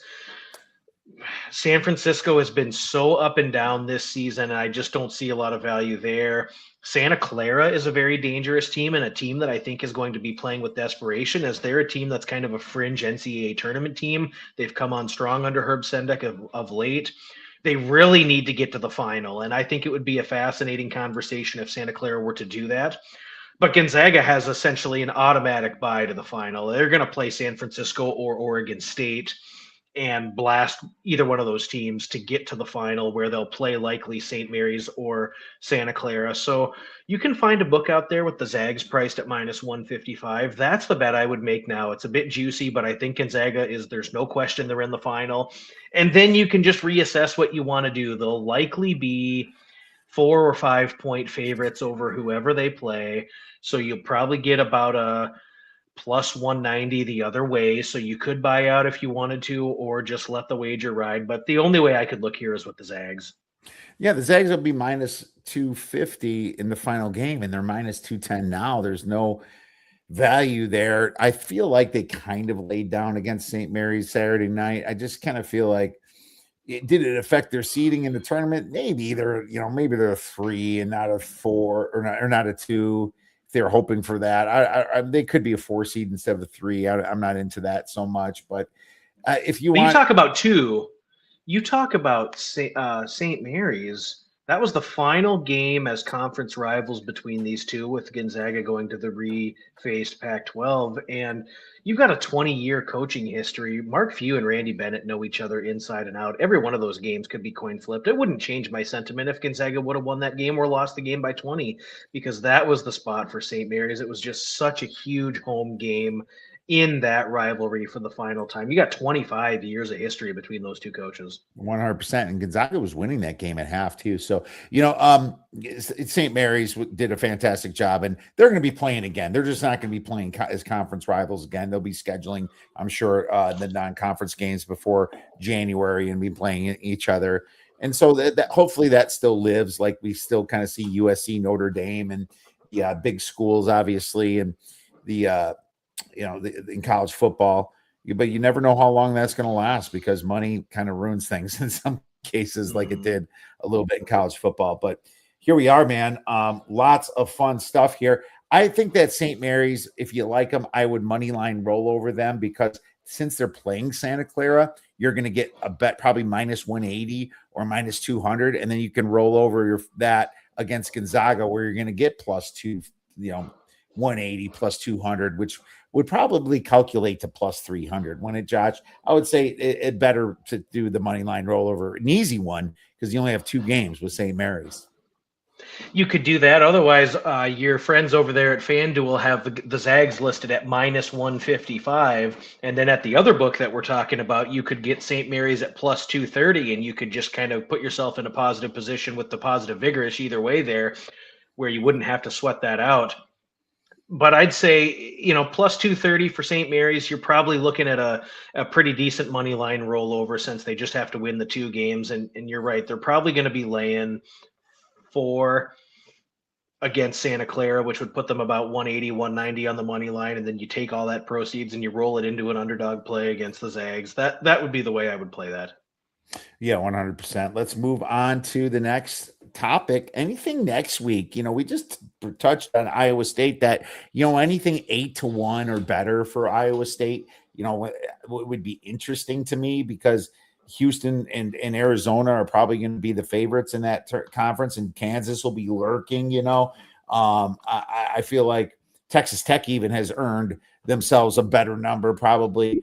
San Francisco has been so up and down this season, and I just don't see a lot of value there. Santa Clara is a very dangerous team and a team that I think is going to be playing with desperation, as they're a team that's kind of a fringe NCAA tournament team. They've come on strong under Herb Sendek of late. They really need to get to the final, and I think it would be a fascinating conversation if Santa Clara were to do that. But Gonzaga has essentially an automatic bye to the final. They're going to play San Francisco or Oregon State and blast either one of those teams to get to the final, where they'll play likely St. Mary's or Santa Clara. So you can find a book out there with the Zags priced at minus 155. That's the bet I would make now. It's a bit juicy, but I think Gonzaga there's no question they're in the final. And then you can just reassess what you want to do. They'll likely be 4 or 5 point favorites over whoever they play. So you'll probably get about a plus 190 the other way. So you could buy out if you wanted to, or just let the wager ride. But the only way I could look here is with the Zags. Yeah, the Zags will be minus 250 in the final game, and they're minus 210 now. There's no value there. I feel like they kind of laid down against St. Mary's Saturday night. I just kind of feel like did it affect their seeding in the tournament? Maybe maybe they're a 3 and not a 4 or not a 2. If they're hoping for that, they could be a 4 seed instead of a 3. I'm not into that so much, but if you want, you talk about 2, you talk about St. Mary's. That was the final game as conference rivals between these two, with Gonzaga going to the re-faced Pac-12. And you've got a 20-year coaching history. Mark Few and Randy Bennett know each other inside and out. Every one of those games could be coin flipped. It wouldn't change my sentiment if Gonzaga would have won that game or lost the game by 20, because that was the spot for St. Mary's. It was just such a huge home game in that rivalry for the final time. You got 25 years of history between those two coaches. 100%. And Gonzaga was winning that game at half too. So, St. Mary's did a fantastic job, and they're going to be playing again. They're just not going to be playing as conference rivals again. They'll be scheduling, I'm sure, the non-conference games before January and be playing each other. And so that hopefully that still lives. Like, we still kind of see USC, Notre Dame, and big schools, obviously, and in college football, but you never know how long that's going to last, because money kind of ruins things in some cases, like it did a little bit in college football. But here we are, man. Lots of fun stuff here. I think that St. Mary's, if you like them, I would money line roll over them, because since they're playing Santa Clara, you're going to get a bet probably minus 180 or minus 200, and then you can roll over that against Gonzaga, where you're going to get plus 180 plus 200, which would probably calculate to plus 300. When it, Josh, I would say it better to do the money line rollover, an easy one, because you only have 2 games with St. Mary's. You could do that. Otherwise, your friends over there at FanDuel have the Zags listed at minus 155. And then at the other book that we're talking about, you could get St. Mary's at plus 230, and you could just kind of put yourself in a positive position with the positive vigorous either way there, where you wouldn't have to sweat that out. But I'd say, plus 230 for St. Mary's, you're probably looking at a pretty decent money line rollover, since they just have to win the 2 games. And you're right, they're probably going to be laying 4 against Santa Clara, which would put them about 180, 190 on the money line. And then you take all that proceeds and you roll it into an underdog play against the Zags. That would be the way I would play that. Yeah, 100%. Let's move on to the next topic. Anything next week? We just touched on Iowa State, that, anything 8-1 or better for Iowa State, would be interesting to me, because Houston and Arizona are probably going to be the favorites in that conference, and Kansas will be lurking. I feel like Texas Tech even has earned themselves a better number, probably.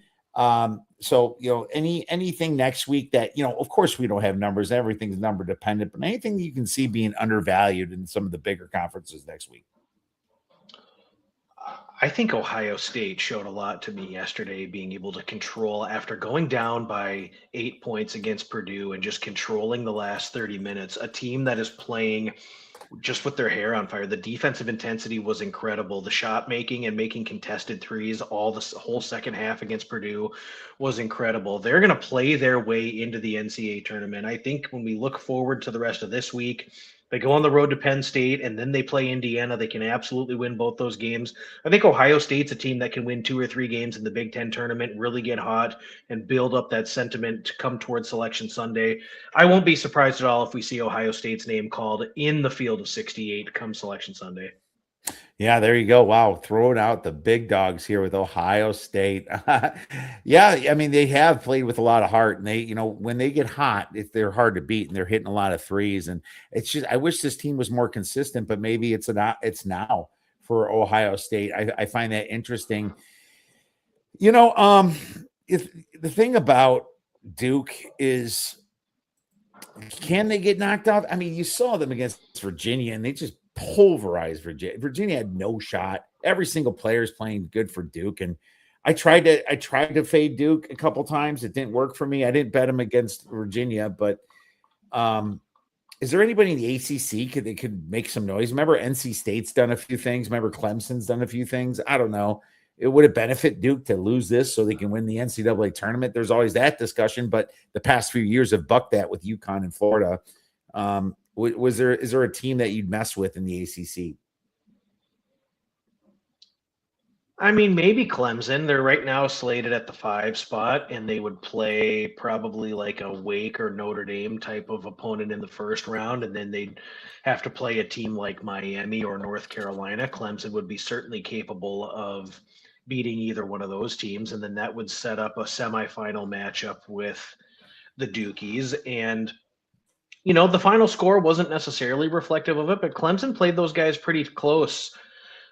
So, anything next week that, of course we don't have numbers, everything's number dependent, but anything you can see being undervalued in some of the bigger conferences next week. I think Ohio State showed a lot to me yesterday, being able to control after going down by 8 points against Purdue and just controlling the last 30 minutes. A team that is playing just with their hair on fire. The defensive intensity was incredible. The shot making and making contested threes, all the whole second half against Purdue was incredible. They're going to play their way into the NCAA tournament. I think when we look forward to the rest of this week, they go on the road to Penn State and then they play Indiana. They can absolutely win both those games. I think Ohio State's a team that can win 2 or 3 games in the Big Ten tournament, really get hot and build up that sentiment to come towards Selection Sunday. I won't be surprised at all if we see Ohio State's name called in the field of 68 come Selection Sunday. Yeah, there you go. Wow, throwing out the big dogs here with Ohio State. Yeah, I mean, they have played with a lot of heart, and they, when they get hot, if they're hard to beat and they're hitting a lot of threes. And it's just, I wish this team was more consistent, but maybe it's now for Ohio State. I find that interesting. If the thing about Duke is, can they get knocked off? I mean, you saw them against Virginia, and they just pulverized Virginia. Virginia had no shot. Every single player is playing good for Duke, and I tried to fade Duke a couple times. It didn't work for me. I didn't bet them against Virginia, but is there anybody in the ACC that could make some noise? Remember, NC State's done a few things. Remember, Clemson's done a few things. I don't know. It would have benefit Duke to lose this so they can win the NCAA tournament. There's always that discussion, but the past few years have bucked that with UConn and Florida. Is there a team that you'd mess with in the ACC? I mean, maybe Clemson. They're right now slated at the 5 spot, and they would play probably like a Wake or Notre Dame type of opponent in the first round, and then they'd have to play a team like Miami or North Carolina. Clemson would be certainly capable of beating either one of those teams, and then that would set up a semifinal matchup with the Dukies. And the final score wasn't necessarily reflective of it, but Clemson played those guys pretty close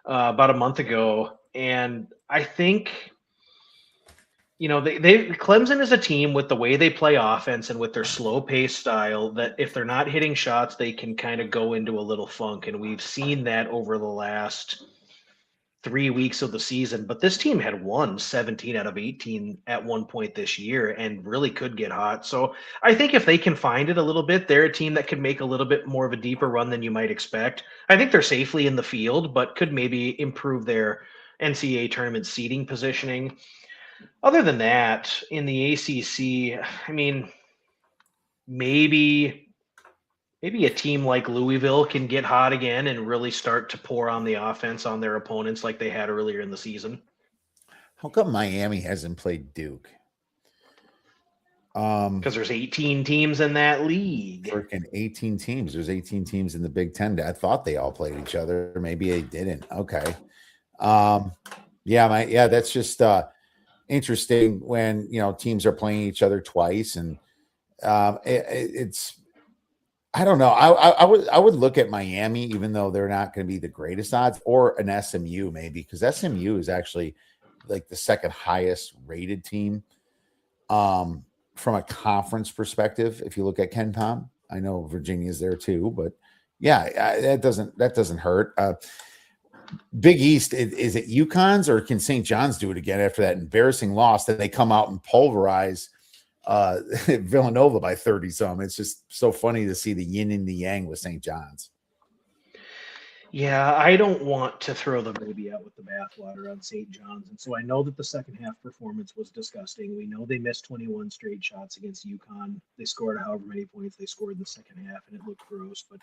about a month ago. And I think, Clemson is a team with the way they play offense and with their slow pace style that if they're not hitting shots, they can kind of go into a little funk. And we've seen that over the last 3 weeks of the season, but this team had won 17 out of 18 at one point this year and really could get hot. So I think if they can find it a little bit, they're a team that could make a little bit more of a deeper run than you might expect. I think they're safely in the field, but could maybe improve their NCAA tournament seeding positioning. Other than that, in the ACC, I mean, maybe a team like Louisville can get hot again and really start to pour on the offense on their opponents like they had earlier in the season. How come Miami hasn't played Duke? Because there's 18 teams in that league. Freaking 18 teams. There's 18 teams in the Big Ten. I thought they all played each other. Maybe they didn't. Okay. That's just interesting when teams are playing each other twice, and it's. I don't know. I would look at Miami, even though they're not going to be the greatest odds, or an SMU maybe, because SMU is actually like the second highest rated team from a conference perspective. If you look at KenPom, I know Virginia's there too, but yeah, that doesn't hurt. Big East, is it UConn's, or can St. John's do it again after that embarrassing loss that they come out and pulverize Villanova by 30 some? It's just so funny to see the yin and the yang with St. John's. Yeah, I don't want to throw the baby out with the bathwater on St. John's. And so I know that the second half performance was disgusting. We know they missed 21 straight shots against UConn. They scored however many points they scored in the second half, and it looked gross. But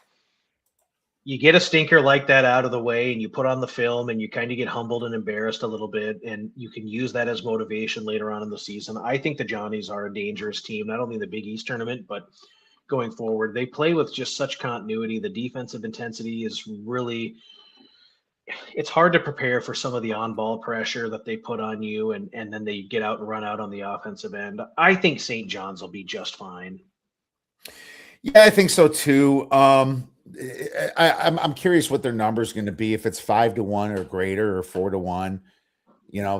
you get a stinker like that out of the way, and you put on the film, and you kind of get humbled and embarrassed a little bit, and you can use that as motivation later on in the season. I think the Johnnies are a dangerous team, not only in the Big East tournament, but going forward. They play with just such continuity. The defensive intensity is really – it's hard to prepare for some of the on-ball pressure that they put on you, and then they get out and run out on the offensive end. I think St. John's will be just fine. Yeah, I think so too. I'm curious what their number is going to be. If it's 5-1 or greater, or 4-1,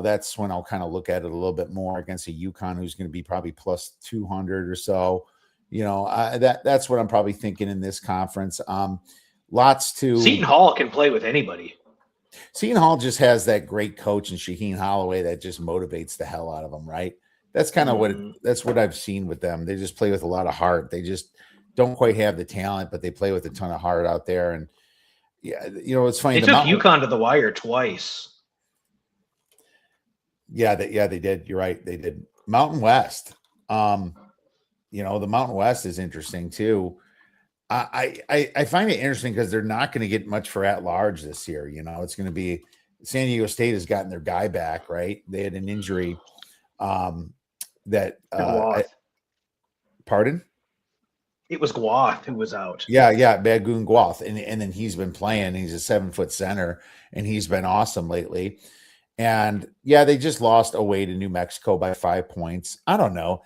that's when I'll kind of look at it a little bit more against a UConn who's going to be probably plus 200 or so. That's what I'm probably thinking in this conference. Lots to Seton Hall can play with anybody. Seton Hall just has that great coach in Shaheen Holloway that just motivates the hell out of them, right? That's kind of that's what I've seen with them. They just play with a lot of heart. They just don't quite have the talent, but they play with a ton of heart out there. And yeah, it's funny. They took UConn to the wire twice. Yeah, they did. You're right. They did. Mountain West. The Mountain West is interesting too. I find it interesting because they're not going to get much for at large this year. It's going to be San Diego State has gotten their guy back, right? They had an injury. Pardon? It was Guath who was out. Yeah, Bagoon Guath, and then he's been playing. He's a 7-foot center, and he's been awesome lately. And yeah, they just lost away to New Mexico by 5 points. I don't know.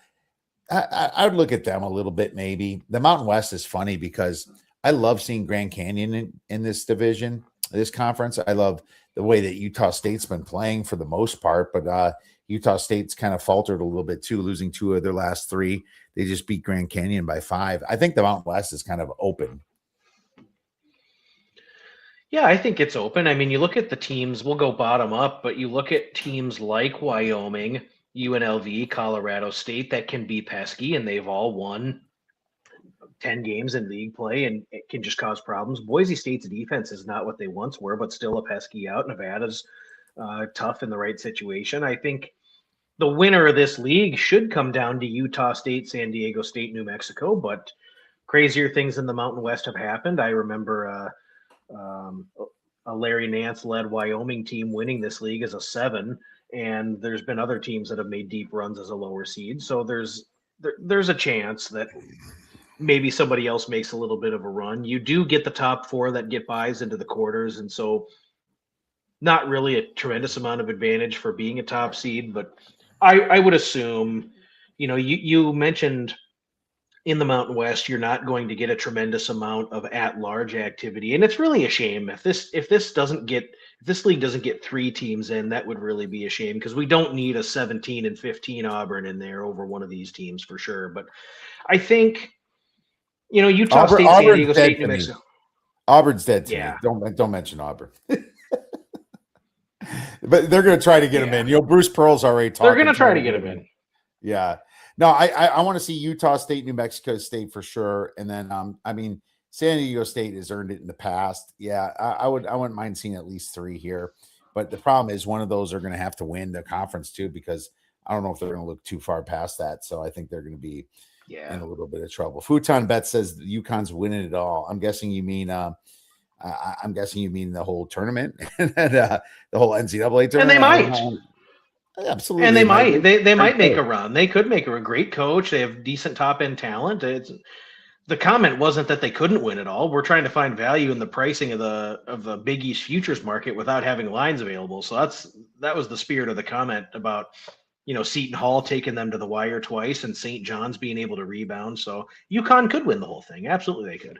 I would look at them a little bit, maybe. The Mountain West is funny because I love seeing Grand Canyon in this division, this conference. I love the way that Utah State's been playing for the most part, but Utah State's kind of faltered a little bit too, losing 2 of their last 3. They just beat Grand Canyon by 5. I think the Mountain West is kind of open. Yeah, I think it's open. I mean, you look at the teams, we'll go bottom up, but you look at teams like Wyoming, UNLV, Colorado State that can be pesky, and they've all won 10 games in league play, and it can just cause problems. Boise State's defense is not what they once were, but still a pesky out. Nevada's tough in the right situation. I think the winner of this league should come down to Utah State, San Diego State, New Mexico, but crazier things in the Mountain West have happened. I remember a Larry Nance-led Wyoming team winning this league as a 7, and there's been other teams that have made deep runs as a lower seed. So there's a chance that maybe somebody else makes a little bit of a run. You do get the top 4 that get buys into the quarters, and so not really a tremendous amount of advantage for being a top seed, but I would assume, you mentioned in the Mountain West, you're not going to get a tremendous amount of at-large activity, and it's really a shame if this league doesn't get 3 teams in. That would really be a shame because we don't need a 17 and 15 Auburn in there over one of these teams for sure. But I think Utah State, San Diego State, New Mexico. Auburn's dead to me. Don't mention Auburn. But they're going to try to get him in. Bruce Pearl's already talking. They're going to try to get him in. Yeah. No, I want to see Utah State, New Mexico State for sure. And then, San Diego State has earned it in the past. Yeah, I wouldn't mind seeing at least 3 here. But the problem is one of those are going to have to win the conference too, because I don't know if they're going to look too far past that. So I think they're going to be in a little bit of trouble. Futon Bet says UConn's winning it all. I'm guessing you mean the whole tournament and the whole NCAA tournament. And they might. Absolutely. And they might make a run. They could make a great coach. They have decent top end talent. The comment wasn't that they couldn't win it all. We're trying to find value in the pricing of the Big East futures market without having lines available. So that was the spirit of the comment about, Seton Hall taking them to the wire twice and St. John's being able to rebound. So UConn could win the whole thing. Absolutely, they could.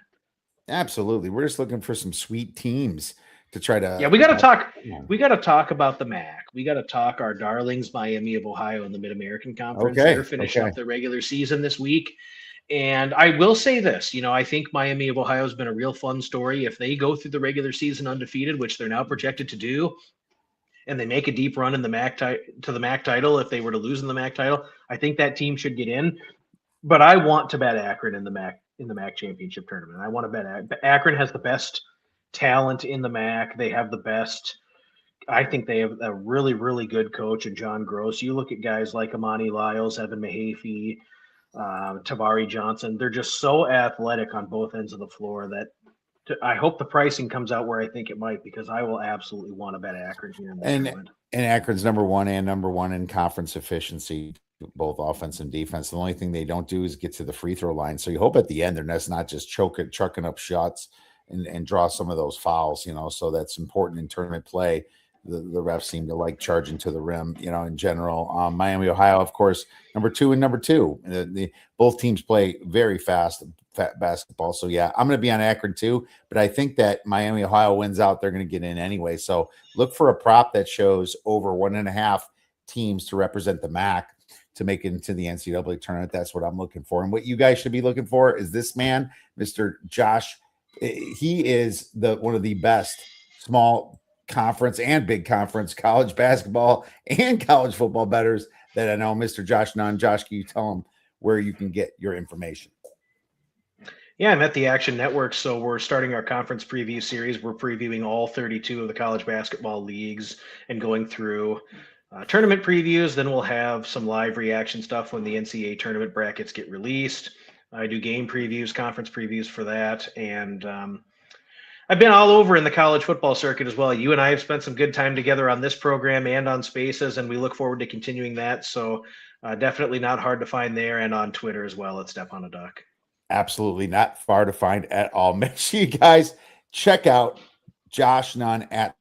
Absolutely. We're just looking for some sweet teams to try to. Yeah, we got to talk. We got to talk about the MAC. We got to talk our darlings, Miami of Ohio, in the Mid-American Conference. Okay. They're finishing up their regular season this week. And I will say this, I think Miami of Ohio has been a real fun story. If they go through the regular season undefeated, which they're now projected to do, and they make a deep run in the MAC to the MAC title, if they were to lose in the MAC title, I think that team should get in. But I want to bet Akron in the MAC championship tournament. I want to bet Akron has the best talent in the MAC. They have the best. I think they have a really, really good coach in John Gross. You look at guys like Amani Lyles, Evan Mahaffey, Tavari Johnson. They're just so athletic on both ends of the floor that I hope the pricing comes out where I think it might, because I will absolutely want to bet Akron here. And Akron's number one in conference efficiency, both offense and defense. The only thing they don't do is get to the free throw line. So you hope at the end they're not just chucking up shots and draw some of those fouls, so that's important in tournament play. The refs seem to like charging to the rim, in general. Miami, Ohio, of course, number 2 and number 2. Both teams play very fast basketball. So, yeah, I'm going to be on Akron too. But I think that Miami, Ohio wins out. They're going to get in anyway. So look for a prop that shows over 1.5 teams to represent the MAC to make it into the NCAA tournament. That's what I'm looking for. And what you guys should be looking for is this man, Mr. Josh. He is one of the best small conference and big conference college basketball and college football bettors that I know. Mr. Josh Nunn. Josh, can you tell them where you can get your information? Yeah, I'm at the Action Network, so we're starting our conference preview series. We're previewing all 32 of the college basketball leagues and going through tournament previews. Then we'll have some live reaction stuff when the NCAA tournament brackets get released. I do game previews, conference previews for that, and I've been all over in the college football circuit as well. You and I have spent some good time together on this program and on Spaces, and we look forward to continuing that. So definitely not hard to find there, and on Twitter as well at Step on a Duck. Absolutely not far to find at all. Make sure you guys check out Josh Nunn at